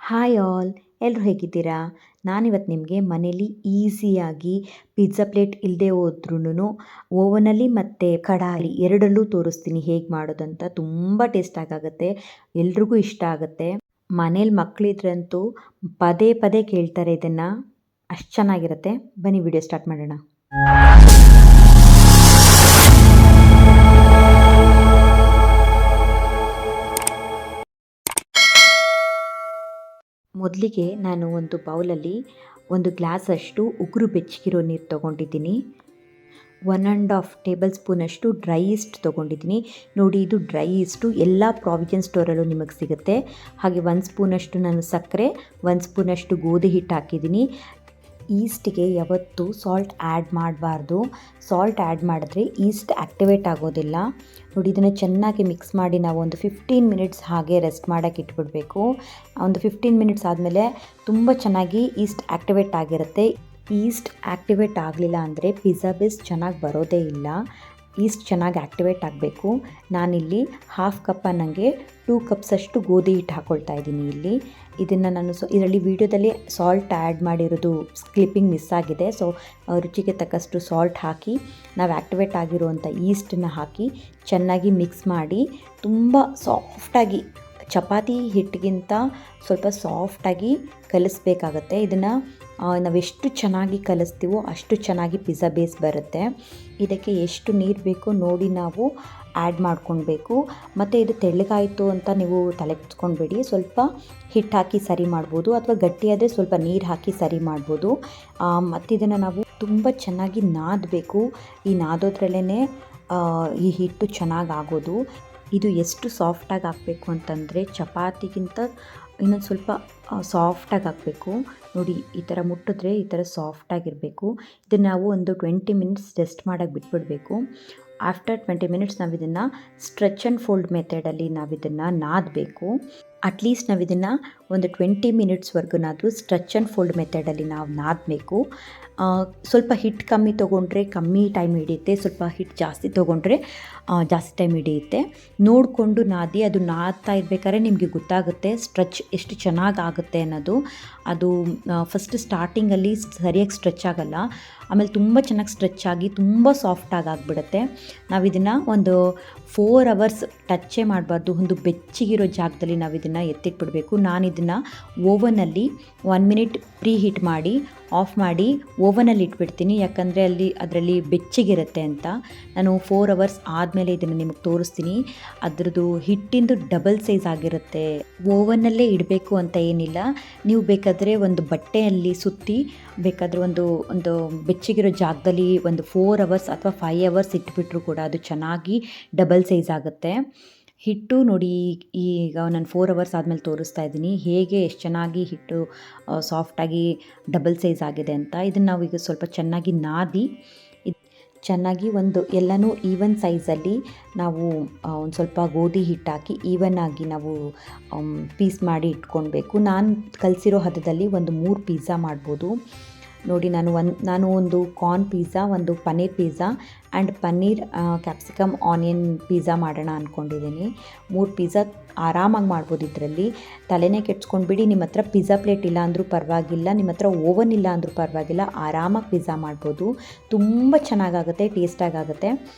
Hi all, ಎಲ್ಲರೂ ಹೇಗಿದ್ದೀರಾ? ನಾನಿವತ್ತು ನಿಮಗೆ ಮನೇಲಿ ಈಸಿಯಾಗಿ ಪಿಜ್ಜಾ ಪ್ಲೇಟ್ ಇಲ್ಲದೆ ಹೋದ್ರೂ ಓವನಲ್ಲಿ ಮತ್ತು ಕಡಾಯಿ ಎರಡರಲ್ಲೂ ತೋರಿಸ್ತೀನಿ ಹೇಗೆ ಮಾಡೋದಂತ. ತುಂಬ ಟೇಸ್ಟಾಗುತ್ತೆ, ಎಲ್ರಿಗೂ ಇಷ್ಟ ಆಗುತ್ತೆ. ಮನೇಲಿ ಮಕ್ಕಳಿದ್ರಂತೂ ಪದೇ ಪದೇ ಕೇಳ್ತಾರೆ ಇದನ್ನು, ಅಷ್ಟು ಚೆನ್ನಾಗಿರುತ್ತೆ. ಬನ್ನಿ ವಿಡಿಯೋ ಸ್ಟಾರ್ಟ್ ಮಾಡೋಣ. ಮೊದಲಿಗೆ ನಾನು ಒಂದು ಬೌಲಲ್ಲಿ ಒಂದು ಗ್ಲಾಸಷ್ಟು ಉಗುರು ಬೆಚ್ಚಗಿರೋ ನೀರು ತೊಗೊಂಡಿದ್ದೀನಿ. 1.5 ಟೇಬಲ್ ಸ್ಪೂನಷ್ಟು ಡ್ರೈ ಈಸ್ಟ್ ತೊಗೊಂಡಿದ್ದೀನಿ. ನೋಡಿ, ಇದು ಡ್ರೈ ಈಸ್ಟು ಎಲ್ಲ ಪ್ರಾವಿಷನ್ ಸ್ಟೋರಲ್ಲೂ ನಿಮಗೆ ಸಿಗುತ್ತೆ. ಹಾಗೆ 1 ಸ್ಪೂನಷ್ಟು ನಾನು ಸಕ್ಕರೆ, 1 ಸ್ಪೂನಷ್ಟು ಗೋಧಿ ಹಿಟ್ಟು ಹಾಕಿದ್ದೀನಿ. ಈಸ್ಟಿಗೆ ಯಾವತ್ತೂ ಸಾಲ್ಟ್ ಆ್ಯಡ್ ಮಾಡಬಾರ್ದು. ಸಾಲ್ಟ್ ಆ್ಯಡ್ ಮಾಡಿದ್ರೆ ಈಸ್ಟ್ ಆ್ಯಕ್ಟಿವೇಟ್ ಆಗೋದಿಲ್ಲ. ನೋಡಿ, ಇದನ್ನು ಚೆನ್ನಾಗಿ ಮಿಕ್ಸ್ ಮಾಡಿ ನಾವು ಒಂದು 15 ಮಿನಿಟ್ಸ್ ಹಾಗೆ ರೆಸ್ಟ್ ಮಾಡೋಕ್ಕೆ ಇಟ್ಬಿಡಬೇಕು. ಒಂದು 15 ಮಿನಿಟ್ಸ್ ಆದಮೇಲೆ ತುಂಬ ಚೆನ್ನಾಗಿ ಈಸ್ಟ್ ಆ್ಯಕ್ಟಿವೇಟ್ ಆಗಿರುತ್ತೆ. ಈಸ್ಟ್ ಆ್ಯಕ್ಟಿವೇಟ್ ಆಗಲಿಲ್ಲ ಅಂದರೆ ಪಿಜ್ಜಾ ಬೇಸ್ ಚೆನ್ನಾಗಿ ಬರೋದೇ ಇಲ್ಲ. ಈಸ್ಟ್ ಚೆನ್ನಾಗಿ ಆ್ಯಕ್ಟಿವೇಟ್ ಆಗಬೇಕು. ನಾನಿಲ್ಲಿ 1/2 ಕಪ್ ನನಗೆ 2 ಕಪ್ಸಷ್ಟು ಗೋಧಿ ಹಿಟ್ಟು ಹಾಕ್ಕೊಳ್ತಾ ಇದ್ದೀನಿ. ಇದನ್ನು ನಾನು ಇದರಲ್ಲಿ ವೀಡಿಯೋದಲ್ಲಿ ಸಾಲ್ಟ್ ಆ್ಯಡ್ ಮಾಡಿರೋದು ಕ್ಲಿಪ್ಪಿಂಗ್ ಮಿಸ್ ಆಗಿದೆ. ಸೊ ರುಚಿಗೆ ತಕ್ಕಷ್ಟು ಸಾಲ್ಟ್ ಹಾಕಿ ನಾವು ಆ್ಯಕ್ಟಿವೇಟ್ ಆಗಿರುವಂಥ ಈಸ್ಟನ್ನು ಹಾಕಿ ಚೆನ್ನಾಗಿ ಮಿಕ್ಸ್ ಮಾಡಿ ತುಂಬ ಸಾಫ್ಟಾಗಿ, ಚಪಾತಿ ಹಿಟ್ಟಿಗಿಂತ ಸ್ವಲ್ಪ ಸಾಫ್ಟಾಗಿ ಕಲಿಸ್ಬೇಕಾಗತ್ತೆ. ಇದನ್ನು ನಾವೆಷ್ಟು ಚೆನ್ನಾಗಿ ಕಲಿಸ್ತೀವೋ ಅಷ್ಟು ಚೆನ್ನಾಗಿ ಪಿಜ್ಜಾ ಬೇಸ್ ಬರುತ್ತೆ. ಇದಕ್ಕೆ ಎಷ್ಟು ನೀರು ಬೇಕೋ ನೋಡಿ ನಾವು ಆ್ಯಡ್ ಮಾಡ್ಕೊಳ್ಬೇಕು. ಮತ್ತು ಇದು ತೆಳ್ಳಗಾಯಿತು ಅಂತ ನೀವು ತಲೆ ಕೆಡಿಸ್ಕೊಳ್ಬೇಡಿ. ಸ್ವಲ್ಪ ಹಿಟ್ಟು ಹಾಕಿ ಸರಿ ಮಾಡ್ಬೋದು, ಅಥವಾ ಗಟ್ಟಿಯಾದರೆ ಸ್ವಲ್ಪ ನೀರು ಹಾಕಿ ಸರಿ ಮಾಡ್ಬೋದು. ಮತ್ತು ಇದನ್ನು ನಾವು ತುಂಬ ಚೆನ್ನಾಗಿ ನಾದಬೇಕು. ಈ ನಾದೋದ್ರಲ್ಲೇ ಈ ಹಿಟ್ಟು ಚೆನ್ನಾಗಿ ಆಗೋದು. ಇದು ಎಷ್ಟು ಸಾಫ್ಟಾಗಿ ಹಾಕಬೇಕು ಅಂತಂದರೆ ಚಪಾತಿಗಿಂತ ಇನ್ನೊಂದು ಸ್ವಲ್ಪ ಸಾಫ್ಟಾಗಿ ಹಾಕಬೇಕು. ನೋಡಿ, ಈ ಥರ ಮುಟ್ಟಿದ್ರೆ ಈ ಥರ ಸಾಫ್ಟಾಗಿರಬೇಕು. ಇದನ್ನು ನಾವು ಒಂದು 20 ಮಿನಿಟ್ಸ್ ರೆಸ್ಟ್ ಮಾಡೋಕ್ಕೆ ಬಿಟ್ಬಿಡಬೇಕು. ಆಫ್ಟರ್ 20 ಮಿನಿಟ್ಸ್ ನಾವು ಇದನ್ನು ಸ್ಟ್ರೆಚ್ ಆ್ಯಂಡ್ ಫೋಲ್ಡ್ ಮೆಥಡಲ್ಲಿ ನಾವು ಇದನ್ನು ನಾದಬೇಕು. ಅಟ್ಲೀಸ್ಟ್ ನಾವು ಇದನ್ನು ಒಂದು 20 ಮಿನಿಟ್ಸ್ವರೆಗೂನಾದರೂ ಸ್ಟ್ರೆಚ್ ಆ್ಯಂಡ್ ಫೋಲ್ಡ್ ಮೆಥಡಲ್ಲಿ ನಾವು ನಾದಬೇಕು. ಸ್ವಲ್ಪ ಹಿಟ್ಟು ಕಮ್ಮಿ ತೊಗೊಂಡ್ರೆ ಕಮ್ಮಿ ಟೈಮ್ ಹಿಡಿಯುತ್ತೆ, ಸ್ವಲ್ಪ ಹಿಟ್ಟು ಜಾಸ್ತಿ ತೊಗೊಂಡ್ರೆ ಜಾಸ್ತಿ ಟೈಮ್ ಹಿಡಿಯುತ್ತೆ. ನೋಡಿಕೊಂಡು ನಾದಿ. ಅದು ನಾದ್ತಾ ಇರಬೇಕಾದ್ರೆ ನಿಮಗೆ ಗೊತ್ತಾಗುತ್ತೆ ಸ್ಟ್ರೆಚ್ ಎಷ್ಟು ಚೆನ್ನಾಗಿ ಆಗುತ್ತೆ ಅನ್ನೋದು. ಅದು ಫಸ್ಟ್ ಸ್ಟಾರ್ಟಿಂಗಲ್ಲಿ ಸರಿಯಾಗಿ ಸ್ಟ್ರೆಚ್ ಆಗೋಲ್ಲ, ಆಮೇಲೆ ತುಂಬ ಚೆನ್ನಾಗಿ ಸ್ಟ್ರೆಚ್ ಆಗಿ ತುಂಬ ಸಾಫ್ಟಾಗಿ ಆಗಿಬಿಡುತ್ತೆ. ನಾವು ಇದನ್ನು ಒಂದು 4 ಅವರ್ಸ್ ಟಚ್ಚೇ ಮಾಡಬಾರ್ದು. ಒಂದು ಬೆಚ್ಚಗಿರೋ ಜಾಗದಲ್ಲಿ ನಾವು ಇದನ್ನು ಎತ್ತಿಟ್ಬಿಡಬೇಕು. ನಾನು ಇದನ್ನು ಓವನಲ್ಲಿ 1 ಮಿನಿಟ್ ಪ್ರೀ ಹೀಟ್ ಮಾಡಿ ಆಫ್ ಮಾಡಿ ಓವನಲ್ಲಿ ಇಟ್ಬಿಡ್ತೀನಿ. ಯಾಕಂದರೆ ಅದರಲ್ಲಿ ಬೆಚ್ಚಗಿರುತ್ತೆ ಅಂತ. ನಾನು 4 ಅವರ್ಸ್ ಆದಮೇಲೆ ಇದನ್ನು ನಿಮಗೆ ತೋರಿಸ್ತೀನಿ. ಅದರದ್ದು ಹಿಟ್ಟಿಂದು ಡಬಲ್ ಸೈಜ್ ಆಗಿರುತ್ತೆ. ಓವನ್ನಲ್ಲೇ ಇಡಬೇಕು ಅಂತ ಏನಿಲ್ಲ. ನೀವು ಬೇಕಾದರೆ ಒಂದು ಬಟ್ಟೆಯಲ್ಲಿ ಸುತ್ತಿ ಬೇಕಾದರೆ ಒಂದು ಬೆಚ್ಚಗಿರೋ ಜಾಗದಲ್ಲಿ ಒಂದು 4 ಅವರ್ಸ್ ಅಥವಾ 5 ಅವರ್ಸ್ ಇಟ್ಬಿಟ್ರೂ ಕೂಡ ಅದು ಚೆನ್ನಾಗಿ ಡಬಲ್ ಸೈಜ್ ಆಗುತ್ತೆ. ಹಿಟ್ಟು ನೋಡಿ, ಈಗ ನಾನು 4 ಅವರ್ಸ್ ಆದಮೇಲೆ ತೋರಿಸ್ತಾ ಇದ್ದೀನಿ ಹೇಗೆ ಎಷ್ಟು ಚೆನ್ನಾಗಿ ಹಿಟ್ಟು ಸಾಫ್ಟಾಗಿ ಡಬಲ್ ಸೈಜ್ ಆಗಿದೆ ಅಂತ. ಇದನ್ನು ನಾವು ಈಗ ಸ್ವಲ್ಪ ಚೆನ್ನಾಗಿ ನಾದಿ ಚೆನ್ನಾಗಿ ಎಲ್ಲನೂ ಈವನ್ ಸೈಜಲ್ಲಿ ನಾವು ಒಂದು ಸ್ವಲ್ಪ ಗೋಧಿ ಹಿಟ್ಟು ಹಾಕಿ ಈವನ್ ಆಗಿ ನಾವು ಪೀಸ್ ಮಾಡಿ ಇಟ್ಕೊಳ್ಬೇಕು. ನಾನು ಕಲಿಸಿರೋ ಹದದಲ್ಲಿ ಒಂದು 3 ಪಿಜ್ಜಾ ಮಾಡ್ಬೋದು. ನೋಡಿ, ನಾನು ಒಂದು ಕಾರ್ನ್ ಪಿಜ್ಜಾ, ಒಂದು paneer pizza and paneer capsicum onion pizza ಮಾಡೋಣ ಅಂದ್ಕೊಂಡಿದ್ದೀನಿ. 3 ಪಿಜ್ಜಾ ಆರಾಮಾಗಿ ಮಾಡ್ಬೋದು. ಇದರಲ್ಲಿ ತಲೆನೇ ಕೆಡ್ಸ್ಕೊಂಡ್ಬಿಡಿ. ನಿಮ್ಮ ಹತ್ರ ಪಿಜ್ಜಾ ಪ್ಲೇಟ್ ಇಲ್ಲ ಅಂದರೂ ಪರವಾಗಿಲ್ಲ, ನಿಮ್ಮ ಹತ್ರ ಓವನ್ ಇಲ್ಲ ಅಂದರೂ ಪರವಾಗಿಲ್ಲ, ಆರಾಮಾಗಿ ಪಿಜ್ಜಾ ಮಾಡ್ಬೋದು. ತುಂಬ ಚೆನ್ನಾಗಾಗುತ್ತೆ, ಟೇಸ್ಟಾಗುತ್ತೆ.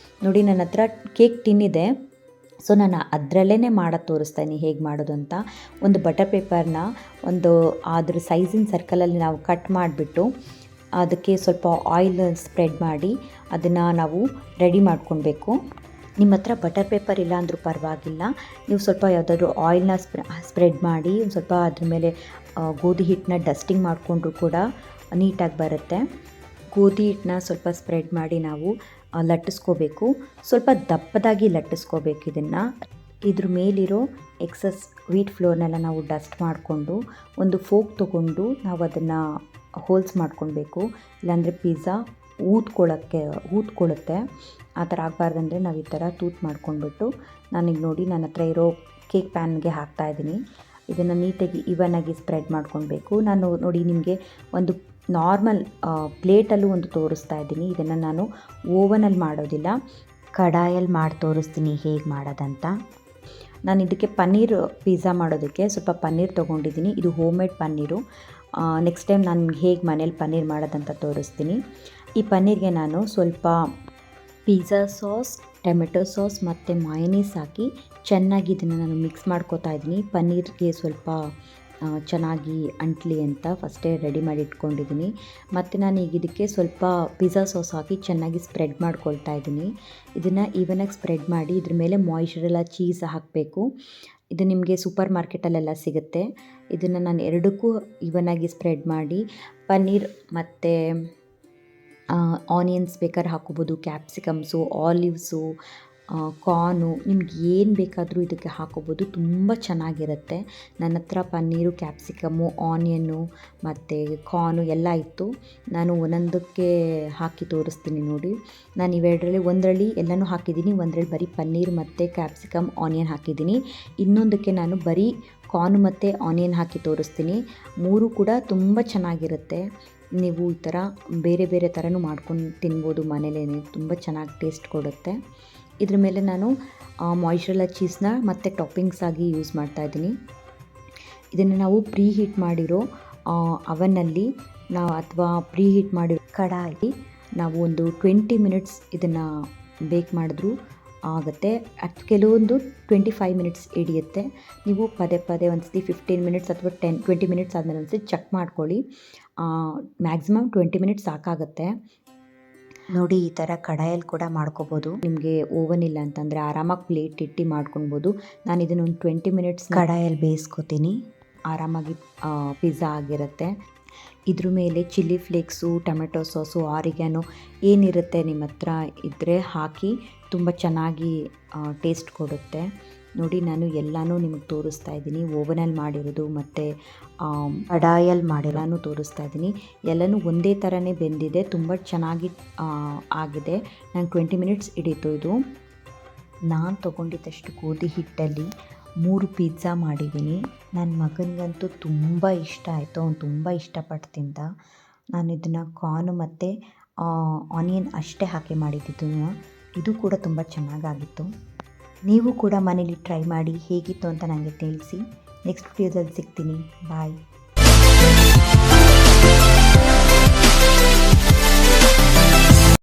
ನೋಡಿ, ನನ್ನ ಹತ್ರ ಕೇಕ್ ಟಿನ್ ಇದೆ. ಸೊ ನಾನು ಅದರಲ್ಲೇ ಮಾಡೋದು ತೋರಿಸ್ತೀನಿ ಹೇಗೆ ಮಾಡೋದು ಅಂತ. ಒಂದು ಬಟರ್ ಪೇಪರ್ನ ಅದ್ರ ಸೈಜಿನ ಸರ್ಕಲಲ್ಲಿ ನಾವು ಕಟ್ ಮಾಡಿಬಿಟ್ಟು ಅದಕ್ಕೆ ಸ್ವಲ್ಪ ಆಯಿಲ್ ಸ್ಪ್ರೆಡ್ ಮಾಡಿ ಅದನ್ನು ನಾವು ರೆಡಿ ಮಾಡ್ಕೊಳ್ಬೇಕು. ನಿಮ್ಮ ಹತ್ರ ಬಟರ್ ಪೇಪರ್ ಇಲ್ಲ ಅಂದರೂ ಪರವಾಗಿಲ್ಲ, ನೀವು ಸ್ವಲ್ಪ ಯಾವುದಾದ್ರೂ ಆಯಿಲ್ನ ಸ್ಪ್ರೆಡ್ ಮಾಡಿ ಒಂದು ಸ್ವಲ್ಪ ಅದ್ರ ಮೇಲೆ ಗೋಧಿ ಹಿಟ್ಟನ್ನ ಡಸ್ಟಿಂಗ್ ಮಾಡಿಕೊಂಡ್ರೂ ಕೂಡ ನೀಟಾಗಿ ಬರುತ್ತೆ. ಗೋಧಿ ಹಿಟ್ಟನ್ನ ಸ್ವಲ್ಪ ಸ್ಪ್ರೆಡ್ ಮಾಡಿ ನಾವು ಲಟ್ಟಿಸ್ಕೋಬೇಕು. ಸ್ವಲ್ಪ ದಪ್ಪದಾಗಿ ಲಟ್ಟಿಸ್ಕೋಬೇಕು. ಇದ್ರ ಮೇಲಿರೋ ಎಕ್ಸಸ್ ವೀಟ್ ಫ್ಲೋರ್ನೆಲ್ಲ ನಾವು ಡಸ್ಟ್ ಮಾಡಿಕೊಂಡು ಒಂದು ಫೋಕ್ ತೊಗೊಂಡು ನಾವು ಅದನ್ನು ಹೋಲ್ಸ್ ಮಾಡ್ಕೊಳ್ಬೇಕು. ಇಲ್ಲಾಂದರೆ ಪಿಜ್ಜಾ ಊದ್ಕೊಳ್ಳುತ್ತೆ. ಆ ಥರ ಆಗಬಾರ್ದಂದ್ರೆ ನಾವು ಈ ಥರ ತೂತು ಮಾಡ್ಕೊಂಡ್ಬಿಟ್ಟು, ನಾನೀಗ ನೋಡಿ ನನ್ನ ಹತ್ರ ಇರೋ ಕೇಕ್ ಪ್ಯಾನ್ಗೆ ಹಾಕ್ತಾಯಿದ್ದೀನಿ. ಇದನ್ನು ನೀಟಾಗಿ ಈವನಾಗಿ ಸ್ಪ್ರೆಡ್ ಮಾಡ್ಕೊಳ್ಬೇಕು. ನಾನು ನೋಡಿ ನಿಮಗೆ ಒಂದು ನಾರ್ಮಲ್ ಪ್ಲೇಟಲ್ಲೂ ಒಂದು ತೋರಿಸ್ತಾ ಇದ್ದೀನಿ. ಇದನ್ನು ನಾನು ಓವನಲ್ಲಿ ಮಾಡೋದಿಲ್ಲ, ಕಡಾಯಲ್ಲಿ ಮಾಡಿ ತೋರಿಸ್ತೀನಿ ಹೇಗೆ ಮಾಡೋದಂತ. ನಾನು ಇದಕ್ಕೆ ಪನ್ನೀರ್ ಪಿಜ್ಜಾ ಮಾಡೋದಕ್ಕೆ ಸ್ವಲ್ಪ ಪನ್ನೀರ್ ತೊಗೊಂಡಿದ್ದೀನಿ. ಇದು home made paneer. Next time ನಾನು ಹೇಗೆ ಮನೇಲಿ ಪನ್ನೀರ್ ಮಾಡೋದಂತ ತೋರಿಸ್ತೀನಿ. ಈ ಪನ್ನೀರ್ಗೆ ನಾನು ಸ್ವಲ್ಪ ಪಿಜ್ಜಾ ಸಾಸ್, ಟೊಮೆಟೊ ಸಾಸ್ ಮತ್ತು ಮಯೋನೀಸ್ ಹಾಕಿ ಚೆನ್ನಾಗಿ ಇದನ್ನು ನಾನು ಮಿಕ್ಸ್ ಮಾಡ್ಕೋತಾ ಇದ್ದೀನಿ. ಪನ್ನೀರ್ಗೆ ಸ್ವಲ್ಪ ಚೆನ್ನಾಗಿ ಅಂಟಲಿ ಅಂತ ಫಸ್ಟೇ ರೆಡಿ ಮಾಡಿ ಇಟ್ಕೊಂಡಿದ್ದೀನಿ. ಮತ್ತು ನಾನು ಈಗ ಇದಕ್ಕೆ ಸ್ವಲ್ಪ ಪಿಜ್ಜಾ ಸಾಸ್ ಹಾಕಿ ಚೆನ್ನಾಗಿ ಸ್ಪ್ರೆಡ್ ಮಾಡ್ಕೊಳ್ತಾ ಇದ್ದೀನಿ. ಇದನ್ನು ಈವನಾಗಿ ಸ್ಪ್ರೆಡ್ ಮಾಡಿ ಇದ್ರ ಮೇಲೆ ಮಾಯಿಶ್ಚರೆಲ್ಲಾ ಚೀಸ್ ಹಾಕಬೇಕು. ಇದು ನಿಮಗೆ ಸೂಪರ್ ಮಾರ್ಕೆಟಲ್ಲೆಲ್ಲ ಸಿಗುತ್ತೆ. ಇದನ್ನು ನಾನು ಎರಡಕ್ಕೂ ಈವನಾಗಿ ಸ್ಪ್ರೆಡ್ ಮಾಡಿ ಪನ್ನೀರ್ ಮತ್ತು ಆನಿಯನ್ಸ್ ಬೇಕಾದ್ರೆ ಹಾಕೋಬೋದು, ಕ್ಯಾಪ್ಸಿಕಮ್ಸು, ಆಲಿವ್ಸು, ಕಾರ್ನು, ನಿಮ್ಗೆ ಏನು ಬೇಕಾದರೂ ಇದಕ್ಕೆ ಹಾಕೋಬೋದು. ತುಂಬ ಚೆನ್ನಾಗಿರುತ್ತೆ. ನನ್ನ ಹತ್ರ ಪನ್ನೀರು, ಕ್ಯಾಪ್ಸಿಕಮ್ಮು, ಆನಿಯನ್ನು ಮತ್ತು ಕಾರ್ನು ಎಲ್ಲ ಇತ್ತು. ನಾನು ಒಂದೊಂದಕ್ಕೆ ಹಾಕಿ ತೋರಿಸ್ತೀನಿ ನೋಡಿ. ನಾನು ಇವೆರಡರಲ್ಲಿ ಒಂದರಲ್ಲಿ ಎಲ್ಲನೂ ಹಾಕಿದ್ದೀನಿ, ಒಂದರಲ್ಲಿ ಬರೀ ಪನ್ನೀರ್ ಮತ್ತು ಕ್ಯಾಪ್ಸಿಕಮ್, ಆನಿಯನ್ ಹಾಕಿದ್ದೀನಿ. ಇನ್ನೊಂದಕ್ಕೆ ನಾನು ಬರೀ ಕಾರ್ನು ಮತ್ತು ಆನಿಯನ್ ಹಾಕಿ ತೋರಿಸ್ತೀನಿ. ಮೂರು ಕೂಡ ತುಂಬ ಚೆನ್ನಾಗಿರುತ್ತೆ. ನೀವು ಈ ಥರ ಬೇರೆ ಬೇರೆ ಥರನೂ ಮಾಡ್ಕೊಂಡು ತಿನ್ಬೋದು ಮನೇಲೇ, ತುಂಬ ಚೆನ್ನಾಗಿ ಟೇಸ್ಟ್ ಕೊಡುತ್ತೆ. ಇದ್ರ ಮೇಲೆ ನಾನು ಮಾಯಿಶ್ಚರೆಲ್ಲಾ ಚೀಸ್ನ ಮತ್ತು ಟಾಪಿಂಗ್ಸ್ ಆಗಿ ಯೂಸ್ ಮಾಡ್ತಾಯಿದ್ದೀನಿ. ಇದನ್ನು ನಾವು ಪ್ರೀ ಹೀಟ್ ಮಾಡಿರೋ ಅವನ್ನಲ್ಲಿ ಅಥವಾ ಪ್ರೀ ಹೀಟ್ ಮಾಡಿರೋ ಕಡಾಯಿ ನಾವು ಒಂದು 20 ಮಿನಿಟ್ಸ್ ಇದನ್ನು ಬೇಕ್ ಮಾಡಿದ್ರೂ ಆಗುತ್ತೆ. ಕೆಲವೊಂದು 25 ಮಿನಿಟ್ಸ್ ಹಿಡಿಯುತ್ತೆ. ನೀವು ಪದೇ ಪದೇ ಒಂದ್ಸತಿ 15 ಮಿನಿಟ್ಸ್ ಅಥವಾ 20 ಮಿನಿಟ್ಸ್ ಆದಮೇಲೆ ಒಂದ್ಸತಿ ಚೆಕ್ ಮಾಡ್ಕೊಳ್ಳಿ. ಮ್ಯಾಕ್ಸಿಮಮ್ 20 ಮಿನಿಟ್ಸ್ ಸಾಕಾಗುತ್ತೆ. ನೋಡಿ, ಈ ಥರ ಕಡಾಯಲ್ಲಿ ಕೂಡ ಮಾಡ್ಕೋಬೋದು. ನಿಮಗೆ ಓವನ್ ಇಲ್ಲ ಅಂತಂದರೆ ಆರಾಮಾಗಿ ಪ್ಲೇಟ್ ಇಟ್ಟು ಮಾಡ್ಕೊಳ್ಬೋದು. ನಾನು ಇದನ್ನು ಒಂದು 20 ಮಿನಿಟ್ಸ್ ಕಡಾಯಲ್ಲಿ ಬೇಯಿಸ್ಕೊತೀನಿ. ಆರಾಮಾಗಿ ಪಿಜ್ಜಾ ಆಗಿರುತ್ತೆ. ಇದ್ರ ಮೇಲೆ ಚಿಲ್ಲಿ ಫ್ಲೇಕ್ಸು, ಟೊಮೆಟೊ ಸಾಸು, ಆರಿಗ್ಯಾನೋ ಏನಿರುತ್ತೆ ನಿಮ್ಮ ಹತ್ರ ಇದ್ದರೆ ಹಾಕಿ ತುಂಬ ಚೆನ್ನಾಗಿ ಟೇಸ್ಟ್ ಕೊಡುತ್ತೆ. ನೋಡಿ, ನಾನು ಎಲ್ಲನೂ ನಿಮಗೆ ತೋರಿಸ್ತಾ ಇದ್ದೀನಿ. ಓವನಲ್ಲಿ ಮಾಡಿರೋದು ಮತ್ತು ಕಡಾಯಲ್ಲಿ ಮಾಡಿರೋನು ತೋರಿಸ್ತಾ ಇದ್ದೀನಿ. ಎಲ್ಲನೂ ಒಂದೇ ಥರನೇ ಬೆಂದಿದೆ, ತುಂಬ ಚೆನ್ನಾಗಿ ಆಗಿದೆ. ನಂಗೆ 20 ಮಿನಿಟ್ಸ್ ಹಿಡೀತು ಇದು. ನಾನು ತೊಗೊಂಡಿದ್ದಷ್ಟು ಗೋಧಿ ಹಿಟ್ಟಲ್ಲಿ 3 ಪಿಜ್ಜಾ ಮಾಡಿದ್ದೀನಿ. ನನ್ನ ಮಗನಿಗಂತೂ ತುಂಬ ಇಷ್ಟ ಆಯಿತು, ಅವನು ತುಂಬ ಇಷ್ಟಪಟ್ಟು ತಿಂದ. ನಾನು ಇದನ್ನು ಕಾರ್ನು ಮತ್ತು ಆನಿಯನ್ ಅಷ್ಟೇ ಹಾಕಿ ಮಾಡಿದ್ದಿದ್ದು. ಇದು ಕೂಡ ತುಂಬ ಚೆನ್ನಾಗಾಗಿತ್ತು. ನೀವು ಕೂಡ ಮನೇಲಿ ಟ್ರೈ ಮಾಡಿ ಹೇಗಿತ್ತು ಅಂತ ನನಗೆ ತಿಳಿಸಿ. ನೆಕ್ಸ್ಟ್ ವಿಡಿಯೋದಲ್ಲಿ ಸಿಗ್ತೀನಿ. ಬಾಯ್.